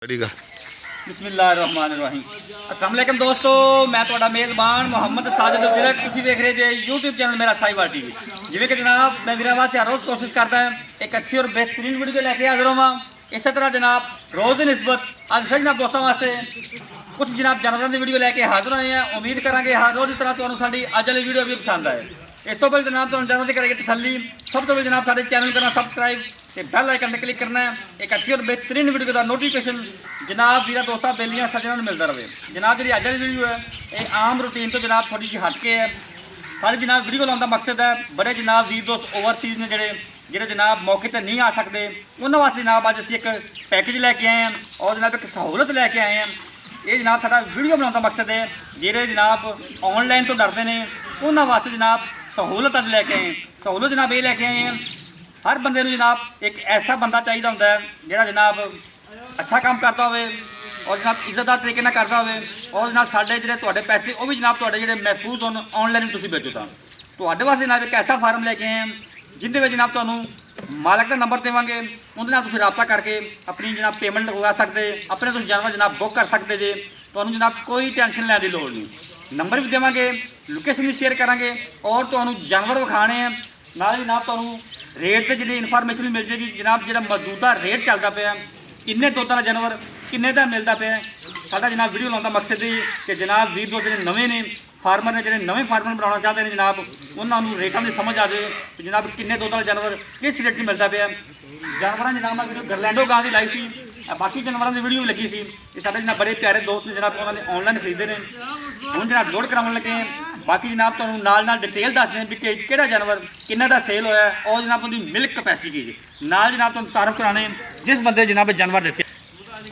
बिस्मिल्लाहिर्रहमानिर्रहीम। अस्सलाम वालेकुम दोस्तों, मैं ਤੁਹਾਡਾ मेज़बान मुहम्मद साजिद उर्जक। ਤੁਸੀਂ ਵੇਖ ਰਹੇ ਜੇ YouTube ਚੈਨਲ ਮੇਰਾ ਸਾਈਵਾਲ ਟੀਵੀ। ਜਿਵੇਂ ਕਿ ਜਨਾਬ ਮੈਂ ਵੀਰਾਂ ਵਾਸਤੇ ਹਰ ਰੋਜ਼ ਕੋਸ਼ਿਸ਼ ਕਰਦਾ ਹਾਂ ਇੱਕ ਅੱਛੀ ਔਰ बेहतरीन वीडियो लेके हाजिर होवां। इसी तरह जनाब रोज़ की निस्बत अज फिर जनाब दोस्तों वास्ते कुछ जनाब जानवरों की वीडियो लेके हाजिर होए हैं। उम्मीद करांगे हर रोज़ की तरह तुहानू साडी अज वाली वीडियो भी पसंद आए। इस तो पहले जनाब तुहानू जानवर की करेंगे तसल्ली। सब तो पहले जनाब साडे चैनल करना सबसक्राइब ते बैल आइकन पर क्लिक करना है। एक अच्छी और बेहतरीन वीडियो का नोटिफिकेशन जनाब वीरा दोस्तों बेलियां सज्जनों को मिलता रहे। जनाब जी अज वाली वीडियो है ये आम रूटीन तो जनाब थोड़ी जी हट के है। सारी जनाब वीडियो लाने का मकसद है बड़े जनाब वीर दोस्त ओवरसीज़ ने ਜਿਹੜੇ जनाब मौके पर नहीं आ सकते उन्होंने वास्ते जनाब अज असीं एक पैकेज लैके आए हैं और जनाब एक सहूलत लैके आए हैं। ये जनाब साडा वीडियो बनाने का मकसद है ਜਿਹੜੇ जनाब ऑनलाइन तो डरते हैं उन्होंने वास्ते जनाब सहूलत अज लैके आए हैं। सहूलत जनाब ये लैके आए हैं हर बंदे को जनाब एक ऐसा बंदा चाहिए होंदा है जिहड़ा जनाब अच्छा काम करता होवे और जनाब इज्जतदार तरीके नाल करता होवे और जनाब साडे जिहड़े तुहाडे पैसे वो भी जनाब तुहाडे जिहड़े महफूज होण ऑनलाइन तुसीं बेचो तां तुहाडे वास्ते जनाब एक ऐसा फार्म लैके आए हैं जिंदे विच जनाब तुहानू मालक का नंबर देवांगे उहदे नाल तुसीं राबता करके अपनी जनाब पेमेंट लगा सकते अपने तुसीं जानवर जनाब बुक कर सकते जे। तुहानू जनाब कोई टेंशन लैण दी लोड़ नहीं। नंबर भी देवांगे लोकेशन भी शेयर करांगे और तुहानू जानवर विखाणे हैं नाल जनाब तुहानू रेट ते जिहड़ी इन्फॉर्मेशन भी मिल जाएगी जनाब जिहड़ा मौजूदा रेट चलदा पिया किन्ने दुध वाला जानवर किन्ने दा मिलता पिया। साडा जनाब वीडियो लाने का मकसद ही कि जनाब वीर दोस्त जिहड़े नवे ने फार्मर ने जिहड़े नवे फार्मर बनाना चाहते हैं जनाब उन्होंने रेटां की समझ आ जाए कि जनाब किन्ने दुध वाला जानवर किस रेट की मिलता पिया। जानवरों की जनाब वीडियो गरलैंडो गां की लाई सी बाकी जानवरों की वीडियो भी लगी सी। ये साडे जनाब बड़े प्यारे दोस्त ने जनाब उन्होंने ऑनलाइन खरीदे ने हुण जनाब लोड कराउण लगे हैं। बाकी जनाब तुहानू नाल नाल डिटेल दस दें भी किहड़ा जानवर किन्ने दा सेल होया और जनाब उहदी मिल्क कैपेसिटी की नाल जनाब तुहानू तारफ कराने जिस बंदे जनाब जानवर दिते।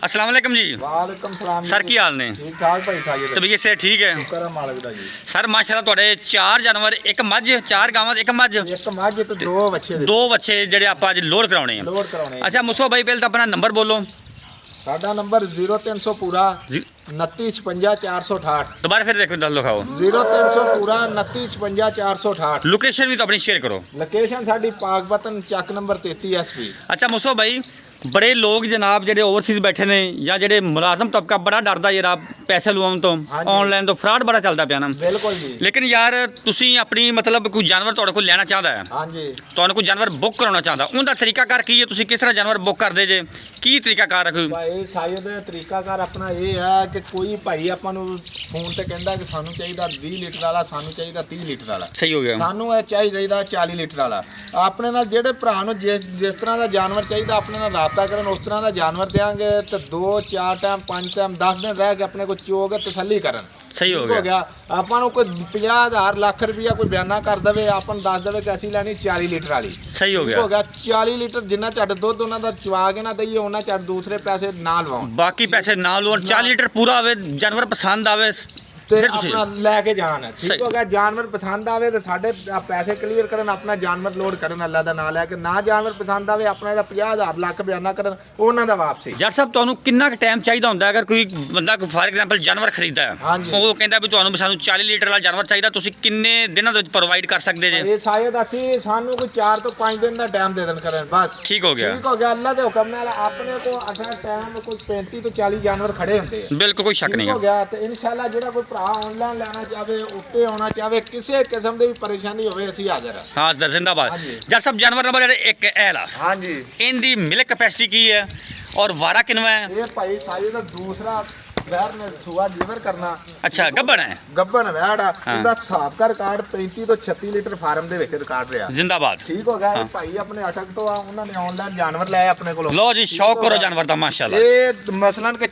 अस्सलाम वालेकुम जी। वालेकुम सलाम सर की हाल ने? ठीक ठाक भाई साजिद तबीयत से ठीक है? शुक्र है मालिक दा जी। सर माशाल्लाह तुहाडे 4 जानवर एक मझ 4 गावां एक मझ एक मੱਝ ਤੇ ਦੋ ਬੱਚੇ ਦੇ दो बच्चे ਜਿਹੜੇ ਆਪਾਂ ਅੱਜ ਲੋਡ ਕਰਾਉਣੇ ਆ। ਲੋਡ ਕਰਾਉਣੇ ਅੱਛਾ ਮੁਸੋ ਭਾਈ ਪਹਿਲਾਂ ਤਾਂ ਆਪਣਾ ਨੰਬਰ ਬੋਲੋ। ਸਾਡਾ ਨੰਬਰ 0300 ਪੂਰਾ 2956 ਦੁਬਾਰਾ ਫਿਰ ਦੇਖੋ ਦੱਸ ਲਿਖਾਓ 0300 ਪੂਰਾ 2956 ਲੋਕੇਸ਼ਨ ਵੀ ਤਾਂ ਆਪਣੀ ਸ਼ੇਅਰ ਕਰੋ। ਲੋਕੇਸ਼ਨ ਸਾਡੀ ਪਾਕਪਤਨ ਚੱਕ ਨੰਬਰ 33 ਐਸਪੀ। ਅੱਛਾ ਮੁਸੋ ਭਾਈ बड़े लोग जनाब ਜਿਹੜੇ ओवरसीज़ बैठे ने ਜਾਂ ਜਿਹੜੇ ਮੁਲਾਜ਼ਮ ਤਬਕਾ ਬੜਾ ਡਰਦਾ ਜਨਾਬ ਪੈਸੇ ਲਵਾਉਣ ਤੋਂ ਆਨਲਾਈਨ ਤੋਂ ਫਰਾਡ ਬੜਾ ਚੱਲਦਾ ਪਿਆ ਨਾ। ਬਿਲਕੁਲ ਜੀ। ਲੇਕਿਨ ਯਾਰ ਤੁਸੀਂ ਆਪਣੀ ਮਤਲਬ ਕੋਈ ਜਾਨਵਰ ਤੁਹਾਡੇ ਕੋਲ ਲੈਣਾ ਚਾਹੁੰਦਾ ਹੈ ਹਾਂਜੀ ਤੁਹਾਨੂੰ ਕੋਈ ਜਾਨਵਰ ਬੁੱਕ ਕਰਾਉਣਾ ਚਾਹੁੰਦਾ ਉਹਦਾ ਤਰੀਕਾਕਾਰ ਕੀ ਹੈ ਤੁਸੀਂ ਕਿਸ ਤਰ੍ਹਾਂ ਜਾਨਵਰ ਬੁੱਕ ਕਰਦੇ ਜੇ ਕੀ ਤਰੀਕਾਕਾਰ ਰੱਖੋ? ਭਾਈ ਸਾਇਦ ਤਰੀਕਾਕਾਰ ਆਪਣਾ ਇਹ ਹੈ ਕਿ ਕੋਈ ਭਾਈ ਆਪਾਂ ਨੂੰ ਫੋਨ ਤੇ ਕਹਿੰਦਾ ਕਿ ਸਾਨੂੰ ਚਾਹੀਦਾ 20 ਲੀਟਰ ਵਾਲਾ ਸਾਨੂੰ ਚਾਹੀਦਾ 30 ਲੀਟਰ ਵਾਲਾ ਸਹੀ ਹੋ ਗਿਆ ਸਾਨੂੰ ਇਹ ਚਾਹੀਦਾ 40 ਲੀਟਰ ਵਾਲਾ। ਆਪਣੇ ਨਾਲ ਜਿਹੜੇ ਭਰਾ ਨੂੰ ਜਿਸ ਤਰ੍ਹਾਂ ਦਾ ਜਾਨਵਰ ਚਾਹੀਦਾ ਆਪਣੇ ਨਾਲ ਰਾਬਤਾ ਕਰਨ ਉਸ ਤਰ੍ਹਾਂ ਦਾ ਜਾਨਵਰ ਦੇਾਂਗੇ ਤੇ 2 4 ਟਾਈਮ 5 ਟਾਈਮ 10 ਦਿਨ ਰਹਿ ਕੇ ਆਪਣੇ ਕੋਲ ਚੋ ਕੇ ਤਸੱਲੀ ਕਰਨ। ਸਹੀ ਹੋ ਗਿਆ ਆਪਾਂ ਨੂੰ ਕੋਈ 50,000 ਲੱਖ ਰੁਪਇਆ ਕੋਈ ਬਿਆਨਾ ਕਰ ਦੇਵੇ ਆਪਾਂ ਨੂੰ ਦੱਸ ਦੇਵੇ ਕਿ ਅਸੀਂ ਲੈਣੀ 40 ਲੀਟਰ ਵਾਲੀ। ਸਹੀ ਹੋ ਗਿਆ 40 ਲੀਟਰ ਜਿੰਨਾ ਝੱਟ ਦੁੱਧ ਉਹਨਾਂ ਦਾ ਚਵਾ ਕੇ ਨਾ ਦਈਏ ਉਹਨਾਂ ਝੱਟ ਦੂਸਰੇ ਪੈਸੇ ਨਾ ਲਵਾਉਣ ਬਾਕੀ ਪੈਸੇ ਨਾ ਲਵਾਉਣ 40 ਲੀਟਰ ਪੂਰਾ ਆਵੇ ਜਾਨਵਰ ਪਸੰਦ ਆਵੇ ਤੇ ਆਪਣਾ ਲੈ ਕੇ ਜਾਣ। ਠੀਕ ਹੋ ਗਿਆ ਜਾਨਵਰ ਪਸੰਦ ਆਵੇ ਤੇ ਸਾਡੇ ਪੈਸੇ ਕਲੀਅਰ ਕਰਨ ਆਪਣਾ ਜਾਨਵਰ ਲੋਡ ਕਰਨ ਅੱਲਾ ਦਾ ਨਾਮ ਲੈ ਕੇ ਨਾ ਜਾਨਵਰ ਪਸੰਦ ਆਵੇ ਆਪਣਾ ਜਿਹੜਾ 50,000 ਲੱਖ ਬਿਆਨਾ ਕਰਨ ਉਹਨਾਂ ਦਾ ਵਾਪਸੀ। ਜੱਟ ਸਾਹਿਬ ਤੁਹਾਨੂੰ ਕਿੰਨਾ ਕੁ ਟਾਈਮ ਚਾਹੀਦਾ ਹੁੰਦਾ ਅਗਰ ਕੋਈ ਬੰਦਾ ਫਾਰ ਐਗਜ਼ਾਮਪਲ ਜਾਨਵਰ ਖਰੀਦਦਾ ਹੈ ਉਹ ਕਹਿੰਦਾ ਵੀ ਤੁਹਾਨੂੰ ਸਾਨੂੰ 40 ਲੀਟਰ ਵਾਲਾ ਜਾਨਵਰ ਚਾਹੀਦਾ ਤੁਸੀਂ ਕਿੰਨੇ ਦਿਨਾਂ ਦੇ ਵਿੱਚ ਪ੍ਰੋਵਾਈਡ ਕਰ ਸਕਦੇ ਜੇ? ਇਹ ਸ਼ਾਇਦ ਅਸੀਂ ਸਾਨੂੰ ਕੋਈ 4 ਤੋਂ 5 ਦਿਨ ਦਾ ਟਾਈਮ ਦੇ ਦੇਣ ਕਰਨ ਬਸ। ਠੀਕ ਹੋ ਗਿਆ ਅੱਲਾ ਦੇ ਹੁਕਮ ਨਾਲ ਆਪਣੇ ਕੋਲ ਅਸਾਂ ਟਾਈਮ ਕੋਈ 35 ਤੋਂ 40 ਜਾਨਵਰ ਖੜੇ ਹੁੰਦੇ ਆ। ਬਿਲਕੁਲ ਕੋਈ ਸ਼ੱਕ ਨਹੀਂ ਹੋ ਗਿਆ ਤੇ ਇਨਸ਼ਾਅੱਲਾ ਜਿਹੜਾ ਕੋਈ ਭਰਾ ਆਨਲਾਈਨ ਲੈਣਾ ਚਾਹਵੇ ਉੱਤੇ ਆਉਣਾ ਚਾਹਵੇ ਕਿਸੇ ਕਿਸਮ ਦੀ ਵੀ ਪਰੇਸ਼ਾਨੀ ਹੋਵੇ ਅਸੀਂ ਹਾਜ਼ਰ ਹਾਂ ਜ਼ਿੰਦਾਬਾਦ। ਜੱਟ ਸਾਹਿਬ ਜਾਨਵਰ ਨੰਬਰ ਜਿਹੜੇ ਇੱਕ ਐਲਾ ਹਾਂਜੀ ਇਹਦੀ ਮਿਲਕ ਕੈਪੈਸਿਟੀ ਕੀ ਹੈ ਔਰ ਵਾਰਾ ਕਿੰਨਾ ਹੈ? ਇਹ ਭਾਈ ਸਾਜੇ ਦਾ ਦੂਸਰਾ ਵੈਰ ਨੇ ਸੁਆ ਡਿਲੀਵਰ ਕਰਨਾ। ਅੱਛਾ ਗੱਬਣ ਹੈ ਗੱਬਣ ਵੈੜ ਆ ਇਹਦਾ ਹਿਸਾਬ ਕਰ ਰਿਕਾਰਡ 35 ਤੋਂ 36 ਲੀਟਰ ਫਾਰਮ ਦੇ ਵਿੱਚ ਰਿਕਾਰਡ ਰਿਹਾ। ਜ਼ਿੰਦਾਬਾਦ। ਠੀਕ ਹੋ ਗਿਆ ਇਹ ਭਾਈ ਆਪਣੇ ਅਟਕ ਤੋਂ ਆ ਉਹਨਾਂ ਨੇ ਆਨਲਾਈਨ ਜਾਨਵਰ ਲਏ ਆਪਣੇ ਕੋਲੋਂ। ਲੋ ਜੀ ਸ਼ੌਕ ਕਰੋ ਜਾਨਵਰ ਦਾ ਮਾਸ਼ਾਅੱਲਾ। ਇਹ ਮਸਲਨ ਕਿ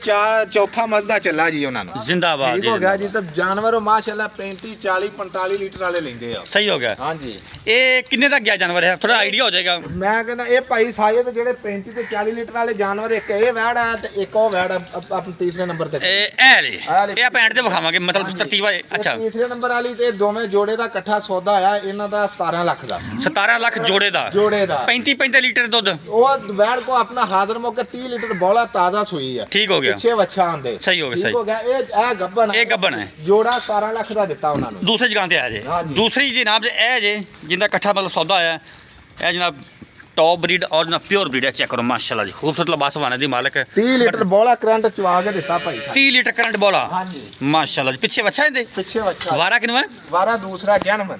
ਚੌਥਾ ਮਜ਼ਦਾ ਚੱਲਾ ਜੀ ਉਹਨਾਂ ਨੂੰ। ਜ਼ਿੰਦਾਬਾਦ ਠੀਕ ਹੋ ਗਿਆ ਜੀ ਤਾਂ ਜਾਨਵਰ ਮਾਸ਼ਾਅੱਲਾ 35 40 45 ਲੀਟਰ ਵਾਲੇ ਲੈਂਦੇ ਆ। ਸਹੀ ਹੋ ਗਿਆ। ਹਾਂਜੀ ਇਹ ਕਿੰਨੇ ਦਾ ਗਿਆ ਜਾਨਵਰ ਹੈ ਥੋੜਾ ਆਈਡੀਆ ਹੋ ਜਾਏਗਾ? ਮੈਂ ਕਹਿੰਦਾ ਇਹ ਭਾਈ ਸਾਜੇ ਤੇ ਜਿਹੜੇ 35 ਤੋਂ 40 ਲੀਟਰ ਵਾਲੇ ਜਾਨਵਰ ਇੱਕ ਇਹ ਵੈੜ ਆ ਤੇ ਇੱਕ ਉਹ ਵੈੜ ਆਪਣੇ ਤੀਸਰੇ ਨੰਬਰ ਤੇ ਇਹ ਆਪਾਂ ਐਂਡ ਤੇ ਵਿਖਾਵਾਂਗੇ ਮਤਲਬ ਤਰਤੀਬ ਹੈ। ਅੱਛਾ ਤੀਸਰੇ ਨੰਬਰ ਵਾਲੀ ਤੇ ਦੋਵੇਂ ਜੋੜੇ ਦਾ ਇਕੱਠਾ ਸੌਦਾ ਆ ਇਹਨਾਂ ਦਾ 17 ਲੱਖ ਦਾ 17 ਲੱਖ ਜੋੜੇ ਦਾ 35 ਲੀਟਰ ਦੁੱਧ ਉਹ ਵੈੜ ਕੋ ਆਪਣਾ ਹਾਜ਼ਰ ਮੌਕੇ 30 ਲੀਟਰ ਬੋਲਾ ਤਾਜ਼ਾ ਸੂਈ ਆ। ਠੀਕ ਹੋ ਗਿਆ ਪਿੱਛੇ ਵੱਛਾ ਹੁੰਦੇ। ਸਹੀ ਹੋ ਗਿਆ ਠੀਕ ਹੋ ਗਿਆ ਇਹ ਗੱਬਣ ਹੈ ਜੋੜਾ 17 ਲੱਖ ਦਾ ਦਿੱਤਾ ਉਹਨਾਂ ਨੂੰ। ਦੂਸਰੀ ਜਗ੍ਹਾ ਤੇ ਆ ਜੇ ਦੂਸਰੀ ਜਨਾਬ ਇਹ ਜੇ ਜਿੰਦਾ ਇਕੱਠਾ ਮਤਲਬ ਸੌਦਾ ਆਇਆ ਇਹ ਜਨਾਬ टॉप ब्रीड और ना प्योर ब्रीड है। चेक करो माशाल्लाह जी, खूबसूरत लिबास बनाने दी मालिक है। 30 लीटर बौला करंट चवा के दिता भाई 30 लीटर करंट बोला। हाँ जी माशाल्लाह जी। पीछे बच्चा है पिछे बच्चा वारा किनवा वारा दूसरा जन्म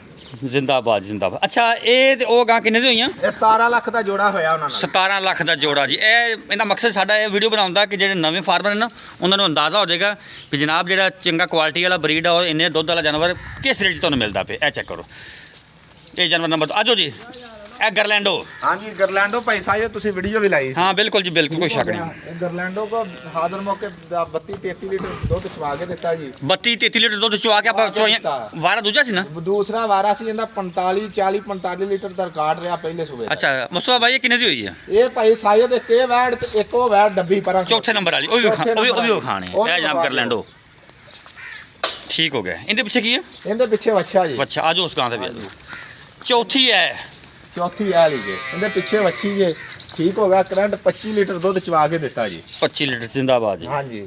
जिंदाबाद जिंदाबाद। अच्छा ਇਹ ਤੇ ਉਹ ਗਾਂ ਕਿੰਨੇ ਦੀ ਹੋਈਆਂ? ਇਹ 17 ਲੱਖ ਦਾ ਜੋੜਾ ਹੋਇਆ ਉਹਨਾਂ ਨਾਲ। 17 ਲੱਖ ਦਾ ਜੋੜਾ ਜੀ। ਇਹ ਇਹਦਾ ਮਕਸਦ ਸਾਡਾ ਇਹ ਵੀਡੀਓ ਬਣਾਉਣ ਦਾ ਕਿ ਜਿਹੜੇ ਨਵੇਂ ਫਾਰਮਰ ਨੇ ਨਾ ਉਹਨਾਂ ਨੂੰ ਅੰਦਾਜ਼ਾ ਹੋ ਜਾਏਗਾ ਕਿ ਜਨਾਬ ਜਿਹੜਾ ਚੰਗਾ ਕੁਆਲਿਟੀ ਵਾਲਾ ਬਰੀਡ ਆ ਔਰ ਇੰਨੇ ਦੁੱਧ ਵਾਲਾ ਜਾਨਵਰ ਕਿਸ ਰੇਟ 'ਚ ਤੁਹਾਨੂੰ ਮਿਲਦਾ ਪਿਆ। ਇਹ ਚੈੱਕ ਕਰੋ ਇਹ ਜਾਨਵਰ ਨੰਬਰ ਆਜੋ ਜੀ। ਇਹ ਗਰਲੈਂਡੋ। ਹਾਂਜੀ ਗਰਲੈਂਡੋ ਭਾਈ ਸਾਹਿਬ ਤੁਸੀਂ ਵੀਡੀਓ ਵੀ ਲਾਈ ਸੀ। ਹਾਂ ਬਿਲਕੁਲ ਜੀ ਬਿਲकुल ਕੋਈ ਸ਼ੱਕ ਨਹੀਂ। ਇਹ ਗਰਲੈਂਡੋ ਕੋ ਹਾਜ਼ਰ ਮੌਕੇ 32-33 ਲੀਟਰ ਦੁੱਧ ਚਵਾ ਕੇ ਦਿੱਤਾ ਜੀ। 32-33 ਲੀਟਰ ਦੁੱਧ ਚਵਾ ਕੇ ਆਪਾਂ ਚੋਈਆਂ। ਵਾਰਾ ਦੂਜਾ ਸੀ ਨਾ? ਦੂਸਰਾ ਵਾਰਾ ਸੀ ਇਹਦਾ 45 ਲੀਟਰ ਦਾ ਰਿਕਾਰਡ ਰਿਹਾ ਪਹਿਲੇ ਸੂਬੇ। ਅੱਛਾ ਮੁਸਤਫਾ ਭਾਈ ਇਹ ਕਿੰਨੇ ਦੀ ਹੋਈ ਹੈ? ਇਹ ਭਾਈ ਸਾਇਦ ਇੱਕ ਇਹ ਵੈੜ ਤੇ ਇੱਕ ਉਹ ਵੈੜ ਡੱਬੀ ਪਰਾਂ ਚੌਥੇ ਨੰਬਰ ਵਾਲੀ ਉਹ ਵੀ ਵਿਖਾਣੇ। ਇਹ ਜਨਾਬ ਗਰਲੈਂਡੋ ਠੀਕ ਹੋ ਗਿਆ। ਇਹਦੇ ਪਿੱਛੇ ਕੀ ਹੈ? ਇਹਦੇ ਪਿੱਛੇ ਵੱਛਾ ਜੀ। ਅੱਛਾ ਆਜੋ ਉਸ ਗਾਂ ਤੇ ਵੀ ਆਜੋ। ਚੌਥੀ ਹੈ ਚੌਥੀ ਆ ਲਈ ਜੀ। ਇਹਦੇ ਪਿੱਛੇ ਵੱਛੀ ਜੇ ਠੀਕ ਹੋ ਗਿਆ। ਕਰੰਟ 25 ਲੀਟਰ ਦੁੱਧ ਚਵਾ ਕੇ ਦਿੱਤਾ ਜੀ। 25 ਲੀਟਰ ਜਿੰਦਾਬਾਦ ਜੀ। ਹਾਂਜੀ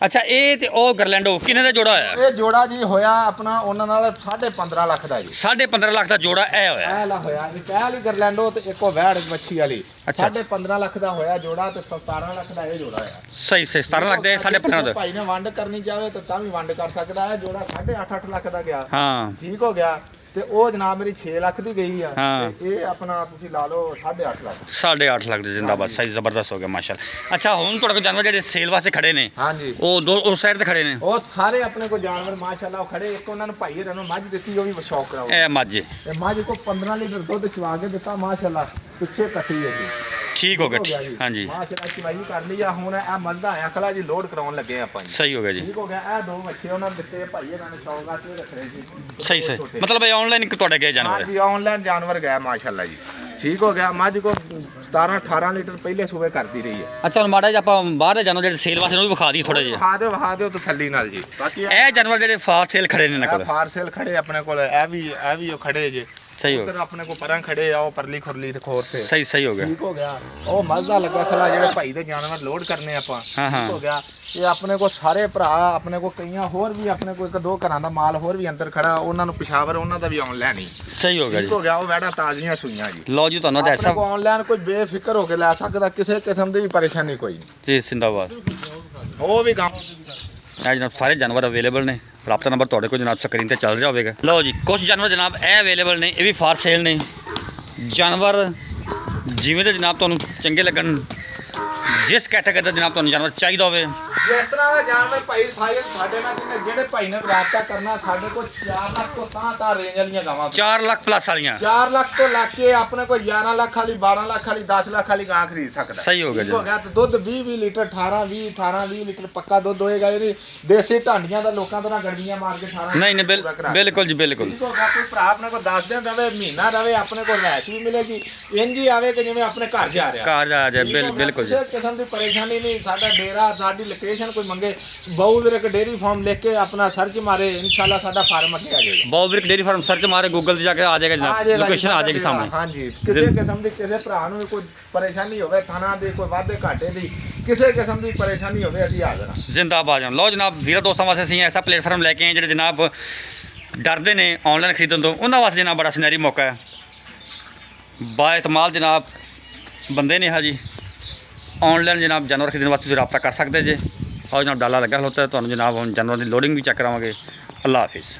ਅੱਛਾ ਇਹ ਤੇ ਉਹ ਗਰਲੈਂਡੋ ਕਿੰਨੇ ਦਾ ਜੋੜਾ ਹੋਇਆ? ਇਹ ਜੋੜਾ ਜੀ ਹੋਇਆ ਆਪਣਾ ਉਹਨਾਂ ਨਾਲ 15.5 ਲੱਖ ਦਾ ਜੀ। 15.5 ਲੱਖ ਦਾ ਜੋੜਾ ਇਹ ਹੋਇਆ। ਇਹ ਲਾ ਹੋਇਆ ਇੱਕ ਇਹ ਵਾਲੀ ਗਰਲੈਂਡੋ ਤੇ ਇੱਕੋ ਵੈੜ ਵੱਛੀ ਵਾਲੀ। ਅੱਛਾ। 15.5 ਲੱਖ ਦਾ ਹੋਇਆ ਜੋੜਾ ਤੇ 17 ਲੱਖ ਦਾ ਇਹ ਜੋੜਾ ਆ। ਸਹੀ 17 ਲੱਖ ਦਾ 15.5 ਦਾ। ਭਾਈ ਨੇ ਵੰਡ ਕਰਨੀ ਚਾਹੇ ਤਾਂ ਵੀ ਵੰਡ ਕਰ ਸਕਦਾ ਹੈ। ਜੋੜਾ 8.5 ਲੱਖ ਦਾ ਗਿਆ। ਹਾਂ ਠੀਕ ਹੋ ਗਿਆ ਤੇ ਉਹ ਜਨਾਬ ਮੇਰੀ 6 ਲੱਖ ਦੀ ਗਈ ਆ। ਹਾਂ। ਤੇ ਇਹ ਆਪਣਾ ਤੁਸੀਂ ਲਾ ਲਓ 8.5 ਲੱਖ। 8.5 ਲੱਖ ਦੇ ਜਿੰਦਾਬਾਦ। ਸਹੀ ਜ਼ਬਰਦਸਤ ਹੋ ਗਿਆ ਮਾਸ਼ਾਅੱਲਾ। ਅੱਛਾ ਹੁਣ ਤੁਹਾਡੇ ਕੋਲ ਜਾਨਵਰ ਜਿਹੜੇ ਸੇਲ ਵਾਸਤੇ ਖੜੇ ਨੇ ਹਾਂਜੀ ਉਹ ਦੋ ਉਸ ਸਾਈਡ ਤੇ ਖੜੇ ਨੇ। ਉਹ ਸਾਰੇ ਆਪਣੇ ਕੋਲ ਜਾਨਵਰ ਮਾਸ਼ਾਅੱਲਾ ਉਹ ਖੜੇ। ਇੱਕ ਉਹਨਾਂ ਨੂੰ ਭਾਈ ਇਹਨਾਂ ਨੂੰ ਮੱਝ ਦਿੱਤੀ ਉਹ ਵੀ ਸ਼ੌਕ ਕਰਾਓ। ਇਹ ਮਾਝੇ ਇਹ ਮੱਝ ਕੋ 15 ਲੀਟਰ ਦੁੱਧ ਚਵਾ ਕੇ ਦਿੱਤਾ ਮਾਸ਼ਾਅੱਲਾ। ਪਿੱਛੇ ਕੱਟੀ ਹੈ ਜੀ। ਠੀਕ ਹੋ ਗਿਆ ਜੀ। ਹਾਂਜੀ ਮਾਸ਼ਾਅੱਲਾ ਚਵਾਈ ਕਰ ਲਈ ਆ। ਹੁਣ ਇਹ ਮੱਝ ਦਾ ਆਇਆ ਖਲਾ ਜੀ ਲੋਡ ਕਰਾਉਣ ਲੱਗੇ ਆਪਾਂ ਜੀ। ਸਹੀ ਹੋ ਗਿਆ ਜੀ। ਠੀਕ ਹੋ ਗਿਆ। ਇਹ ਦੋ ਬੱਚੇ ਉਹਨਾਂ ਨੂੰ ਦਿੱਤੇ ਭਾਈ ਇਹਨਾਂ ਨੇ ਸ਼ੌਕ ਆ ਤੇ ਰੱਖਣੇ ਸੀ। ਸਹੀ ਮਤਲਬ ਇਹ ਆਨਲਾਈਨ ਤੁਹਾਡੇ ਗਏ ਜਾਨਵਰ? ਹਾਂਜੀ ਆਨਲਾਈਨ ਜਾਨਵਰ ਗਿਆ ਮਾਸ਼ਾਅੱਲਾ ਜੀ। ਠੀਕ ਹੋ ਗਿਆ। ਮੱਝ ਕੋ 17-18 ਲੀਟਰ ਪਹਿਲੇ ਸੂਬੇ ਕਰਦੀ ਰਹੀ ਹੈ। ਅੱਛਾ ਹੁਣ ਮਾੜਾ ਜਿਹਾ ਆਪਾਂ ਬਾਹਰ ਦੇ ਜਾਨਵਰ ਜਿਹੜੇ ਸੇਲ ਵਾਸਤੇ ਉਹ ਵੀ ਵਿਖਾ ਦਈਏ ਥੋੜਾ ਜਿਹਾ। ਵਿਖਾ ਦਿਓ ਤਸੱਲੀ ਨਾਲ ਜੀ। ਬਾਕੀ ਇਹ ਜਾਨਵਰ ਜਿਹੜੇ ਫਾਰ ਸੇਲ ਖੜੇ ਨੇ ਨਾ ਕੋਲ ਫਾਰ ਸੇਲ ਖੜੇ ਆਪਣੇ ਕੋਲ। ਇਹ ਵੀ ਉਹ ਖੜੇ ਜੇ। ਸਹੀ ਹੋ ਉਧਰ ਆਪਣੇ ਕੋਲ ਪਰਾਂ ਖੜੇ ਆ ਉਹ ਪਰਲੀ ਖੁਰਲੀ ਤੇ ਖੋਰ ਤੇ। ਸਹੀ ਹੋ ਗਿਆ। ਠੀਕ ਹੋ ਗਿਆ। ਉਹ ਮਜ਼ਦਾ ਲੱਗਾ ਖਲਾ ਜਿਹੜੇ ਭਾਈ ਦੇ ਜਾਨਵਰ ਲੋਡ ਕਰਨੇ ਆਪਾਂ। ਠੀਕ ਹੋ ਗਿਆ। ਇਹ ਆਪਣੇ ਕੋਲ ਸਾਰੇ ਭਰਾ ਆਪਣੇ ਕੋਲ ਕਈਆਂ ਹੋਰ ਵੀ ਆਪਣੇ ਕੋਲ ਇੱਕ ਦੋ ਘਰਾਂ ਦਾ ਮਾਲ ਹੋਰ ਵੀ ਅੰਦਰ ਖੜਾ ਉਹਨਾਂ ਨੂੰ ਪਿਸ਼ਾਵਰ ਉਹਨਾਂ ਦਾ ਵੀ ਆਨਲਾਈਨ ਹੀ। ਸਹੀ ਹੋ ਗਿਆ ਜੀ। ਠੀਕ ਹੋ ਗਿਆ। ਉਹ ਵੈੜਾਂ ਤਾਜ਼ੀਆਂ ਸੂਈਆਂ ਜੀ। ਲਓ ਜੀ ਤੁਹਾਨੂੰ ਆਪਣੇ ਕੋਲ ਆਨਲਾਈਨ ਕੋਈ ਬੇਫਿਕਰ ਹੋ ਕੇ ਲੈ ਸਕਦਾ। ਕਿਸੇ ਕਿਸਮ ਦੀ ਵੀ ਪਰੇਸ਼ਾਨੀ ਕੋਈ ਨਹੀਂ ਜੀ। ਜ਼ਿੰਦਾਬਾਦ। ਉਹ ਵੀ ਕੰਮ ਇਹ ਜਨਾਬ ਸਾਰੇ ਜਾਨਵਰ ਅਵੇਲੇਬਲ ਨੇ। ਰਾਬਤਾ ਨੰਬਰ ਤੁਹਾਡੇ ਕੋਲ ਜਨਾਬ ਸਕਰੀਨ ਤੇ ਚੱਲ ਰਿਹਾ ਹੋਵੇਗਾ। ਲਓ ਜੀ ਕੁਝ ਜਾਨਵਰ ਜਨਾਬ ਇਹ ਅਵੇਲੇਬਲ ਨੇ। ਇਹ ਵੀ ਫਾਰ ਸੇਲ ਨੇ। ਜਾਨਵਰ ਜਿਵੇਂ ਦੇ ਜਨਾਬ ਤੁਹਾਨੂੰ ਚੰਗੇ ਲੱਗਣ ਜਿਸ ਕੈਟਾਗਰੀ ਦਾ ਜਨਾਬ ਤੁਹਾਨੂੰ ਜਾਨਵਰ ਚਾਹੀਦਾ ਹੋਵੇ ਜਿਸ ਤਰ੍ਹਾਂ ਦਾ ਜਾਨਵਰ ਭਾਈ ਸਾਡੇ ਨਾਲ ਜਿਹੜੇ ਭਾਈ ਨੇ ਰਾਬਤਾ ਕਰਨਾ ਸਾਡੇ ਕੋਲ 4 ਲੱਖ ਤੋਂ ਤਾਂ ਰੇਂਜ ਵਾਲੀਆਂ ਗਾਵਾਂ 4 ਲੱਖ ਪਲੱਸ ਵਾਲੀਆਂ 4 ਲੱਖ ਤੋਂ ਲੱਗ ਕੇ ਆਪਣੇ ਕੋਲ 11 ਲੱਖ ਵਾਲੀ 12 ਲੱਖ ਵਾਲੀ 10 ਲੱਖ ਵਾਲੀ ਗਾਂ ਖਰੀਦ ਸਕਦਾ। ਸਹੀ ਹੋ ਗਿਆ ਜੀ। ਹੋ ਗਿਆ ਤੇ ਦੁੱਧ 20 ਲੀਟਰ 18-20 ਲੀਟਰ ਪੱਕਾ ਦੁੱਧ ਹੋਏਗਾ। ਇਹਦੀ ਦੇਸੀ ਢਾਂਡੀਆਂ ਦਾ ਲੋਕਾਂ ਤੋਂ ਨਾ ਗੜੀਆਂ ਮਾਰ ਕੇ 18 ਨਹੀਂ ਬਿਲਕੁਲ ਜੀ ਬਿਲਕੁਲ। ਕੋਈ ਭਰਾ ਆਪਣੇ ਕੋਲ 10 ਦਿਨ ਰਵੇ ਮਹੀਨਾ ਰਵੇ ਆਪਣੇ ਕੋਲ ਰੈਸ਼ ਵੀ ਮਿਲੇਗੀ। ਇੰਜ ਹੀ ਆਵੇ ਕਿ ਜਿਵੇਂ ਆਪਣੇ ਘਰ ਜਾ ਰਿਹਾ। ਘਰ ਜਾ ਬਿਲਕੁਲ ਜੀ। ਕਿਸੇ ਕਿਸਮ ਦੀ ਪਰੇਸ਼ਾਨੀ ਨਹੀਂ। ਸਾਡਾ ਡੇਰਾ ਸਾਡੀ ਲੋਕੇਸ਼ਨ ਕੋਈ ਮੰਗੇ ਬਹੁ ਵੀਰਕ ਡੇਰੀ ਫਾਰਮ ਲਿਖ ਕੇ ਆਪਣਾ ਸਰਚ ਮਾਰੇ ਇਨਸ਼ਾਅੱਲਾ ਸਾਡਾ ਫਾਰਮ ਅੱਗੇ ਆ ਜਾਏਗਾ। ਬਹੁ ਵੀਰਕ ਡੇਰੀ ਫਾਰਮ ਸਰਚ ਮਾਰੇ ਗੂਗਲ ਤੇ ਜਾ ਕੇ ਆ ਜਾਏਗਾ ਜਨਾਬ। ਲੋਕੇਸ਼ਨ ਆ ਜਾਏਗੀ ਸਾਹਮਣੇ। ਹਾਂਜੀ ਕਿਸੇ ਕਿਸਮ ਦੀ ਕਿਸੇ ਭਰਾ ਨੂੰ ਕੋਈ ਪਰੇਸ਼ਾਨੀ ਹੋਵੇ ਥਾਣਾ ਦੇ ਕੋਈ ਵਾਧੇ ਘਾਟੇ ਦੀ ਕਿਸੇ ਕਿਸਮ ਦੀ ਪਰੇਸ਼ਾਨੀ ਹੋਵੇ ਅਸੀਂ ਹਾਜ਼ਰ ਹਾਂ। ਜ਼ਿੰਦਾਬਾਦ। ਲਓ ਜਨਾਬ ਵੀਰਾਂ ਦੋਸਤਾਂ ਵਾਸਤੇ ਅਸੀਂ ਐਸਾ ਪਲੇਟਫਾਰਮ ਲੈ ਕੇ ਆਏ ਜਿਹੜੇ ਜਨਾਬ ਡਰਦੇ ਨੇ ਆਨਲਾਈਨ ਖਰੀਦਣ ਤੋਂ। ਉਹਨਾਂ ਵਾਸਤੇ ਜਨਾਬ ਬੜਾ ਸੁਨਹਿਰੀ ਮੌਕਾ ਹੈ। ਬਾਇਤਮਾਲ ਜਨਾਬ ਬੰਦੇ ਨੇ ਜੀ ਆਨਲਾਈਨ ਜਨਾਬ ਜਾਨਵਰ ਖਰੀਦਣ ਵਾਸਤੇ ਤੁਸੀਂ ਰਾਬਤਾ ਕਰ ਸਕਦੇ ਜੇ। ਔਰ ਜਨਾਬ ਡਾਲਾ ਲੱਗਾ ਹੋਤਾ ਤੁਹਾਨੂੰ ਜਨਾਬ ਹੁਣ ਜਾਨਵਰਾਂ ਦੀ ਲੋਡਿੰਗ ਵੀ ਚੈੱਕ ਕਰਾਵਾਂਗੇ। ਅੱਲਾ ਹਾਫਿਜ਼।